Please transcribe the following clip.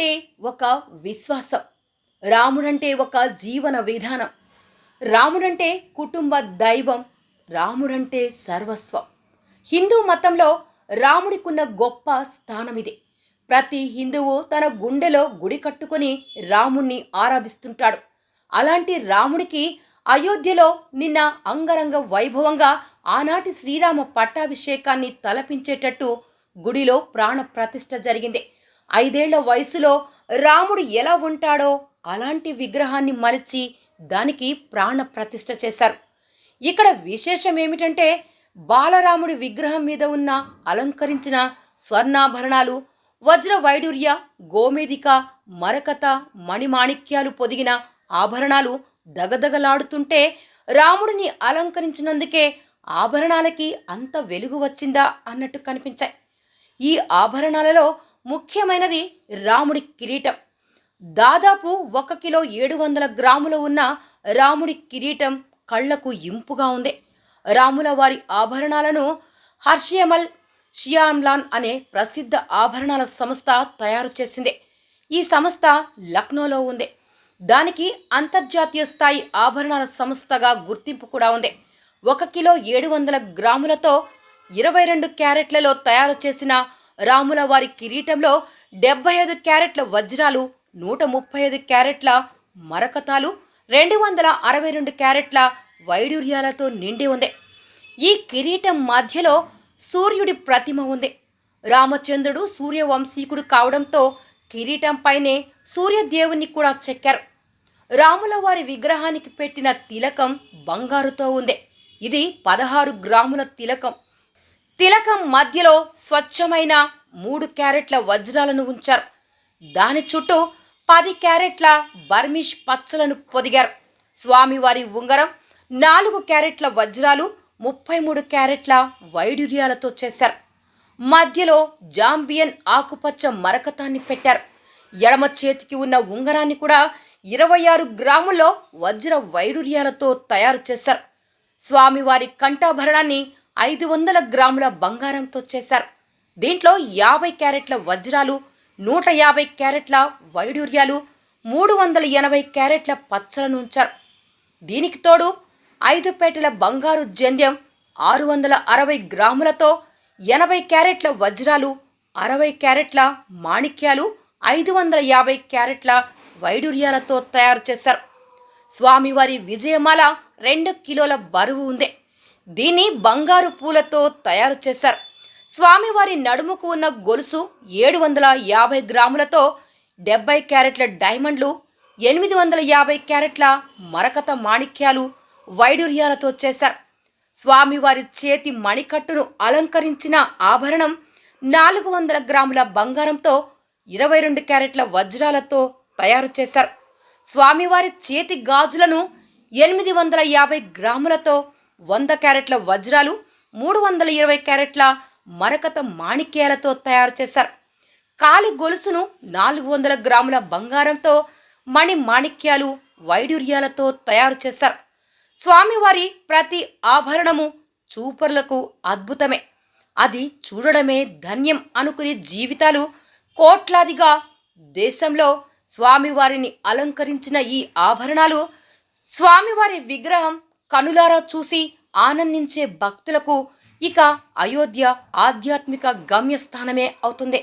రాముడంటే ఒక విశ్వాసం. రాముడంటే ఒక జీవన విధానం. రాముడంటే కుటుంబ దైవం. రాముడంటే సర్వస్వం. హిందూ మతంలో రాముడికున్న గొప్ప స్థానమిది. ప్రతి హిందువు తన గుండెలో గుడి కట్టుకొని రాముణ్ణి ఆరాధిస్తుంటాడు. అలాంటి రాముడికి అయోధ్యలో నిన్న అంగరంగ వైభవంగా ఆనాటి శ్రీరామ పట్టాభిషేకాన్ని తలపించేటట్టు గుడిలో ప్రాణ ప్రతిష్ఠ జరిగింది. 5 ఏళ్ల వయసులో రాముడు ఎలా ఉంటాడో అలాంటి విగ్రహాన్ని మలిచి దానికి ప్రాణ ప్రతిష్ఠ చేశారు. ఇక్కడ విశేషం ఏమిటంటే బాలరాముడి విగ్రహం మీద ఉన్న అలంకరించిన స్వర్ణాభరణాలు, వజ్ర వైడూర్య, గోమేదిక, మరకత, మణిమాణిక్యాలు పొదిగిన ఆభరణాలు దగదగలాడుతుంటే రాముడిని అలంకరించినందుకే ఆభరణాలకి అంత వెలుగు వచ్చిందా అన్నట్టు కనిపించాయి. ఈ ఆభరణాలలో ముఖ్యమైనది రాముడి కిరీటం. దాదాపు 1 కిలో 700 గ్రాములు ఉన్న రాముడి కిరీటం కళ్లకు ఇంపుగా ఉంది. రాముల వారి ఆభరణాలను హర్షియమల్ షియామ్లాన్ అనే ప్రసిద్ధ ఆభరణాల సంస్థ తయారు చేసింది. ఈ సంస్థ లక్నోలో ఉంది. దానికి అంతర్జాతీయ స్థాయి ఆభరణాల సంస్థగా గుర్తింపు కూడా ఉంది. 1 కిలో 700 గ్రాములతో 22 క్యారెట్లలో తయారు చేసిన రాముల వారి కిరీటంలో 75 క్యారెట్ల వజ్రాలు, 135 క్యారెట్ల మరకతాలు, 262 క్యారెట్ల వైడూర్యాలతో నిండి ఉంది. ఈ కిరీటం మధ్యలో సూర్యుడి ప్రతిమ ఉంది. రామచంద్రుడు సూర్యవంశీకుడు కావడంతో కిరీటంపైనే సూర్యదేవుని కూడా చెక్కారు. రాముల వారి విగ్రహానికి పెట్టిన తిలకం బంగారుతో ఉంది. ఇది 16 గ్రాముల తిలకం. తిలకం మధ్యలో స్వచ్ఛమైన 3 క్యారెట్ల వజ్రాలను ఉంచారు. దాని చుట్టూ 10 క్యారెట్ల బర్మిష్ పచ్చలను పొదిగారు. స్వామివారి ఉంగరం 4 క్యారెట్ల వజ్రాలు, 33 క్యారెట్ల వైడూర్యాలతో చేశారు. మధ్యలో జాంబియన్ ఆకుపచ్చ మరకతాన్ని పెట్టారు. ఎడమ చేతికి ఉన్న ఉంగరాన్ని కూడా 26 గ్రాముల్లో వజ్ర వైడూర్యాలతో తయారు చేశారు. స్వామివారి కంఠాభరణాన్ని 500 గ్రాముల బంగారంతో చేశారు. దీంట్లో 50 క్యారెట్ల వజ్రాలు, 150 క్యారెట్ల వైడూర్యాలు, 380 క్యారెట్ల పచ్చలను ఉంచారు. దీనికి తోడు 5 పేటల బంగారు జంధ్యం, 660 గ్రాములతో 80 క్యారెట్ల వజ్రాలు, 60 క్యారెట్ల మాణిక్యాలు, 550 క్యారెట్ల వైడూర్యాలతో తయారు చేశారు. స్వామివారి విజయమాల 2 కిలోల బరువు ఉంది. దీన్ని బంగారు పూలతో తయారు చేశారు. స్వామివారి నడుముకు ఉన్న గొలుసు 750 గ్రాములతో 70 క్యారెట్ల డైమండ్లు, 850 క్యారెట్ల మరకత మాణిక్యాలు, వైడూర్యాలతో చేశారు. స్వామివారి చేతి మణికట్టును అలంకరించిన ఆభరణం 400 గ్రాముల బంగారంతో 22 క్యారెట్ల వజ్రాలతో తయారు చేశారు. స్వామివారి చేతి గాజులను 850 గ్రాములతో 100 క్యారెట్ల వజ్రాలు, 320 క్యారెట్ల మరకత మాణిక్యాలతో తయారు చేశారు. కాలి గొలుసును 400 గ్రాముల బంగారంతో మణి మాణిక్యాలు, వైడూర్యాలతో తయారు చేశారు. స్వామివారి ప్రతి ఆభరణము చూపరులకు అద్భుతమే. అది చూడడమే ధన్యం అనుకునే జీవితాలు కోట్లాదిగా దేశంలో స్వామివారిని అలంకరించిన ఈ ఆభరణాలు స్వామివారి విగ్రహం కనులారా చూసి ఆనందించే భక్తులకు ఇక అయోధ్య ఆధ్యాత్మిక గమ్యస్థానమే అవుతుంది.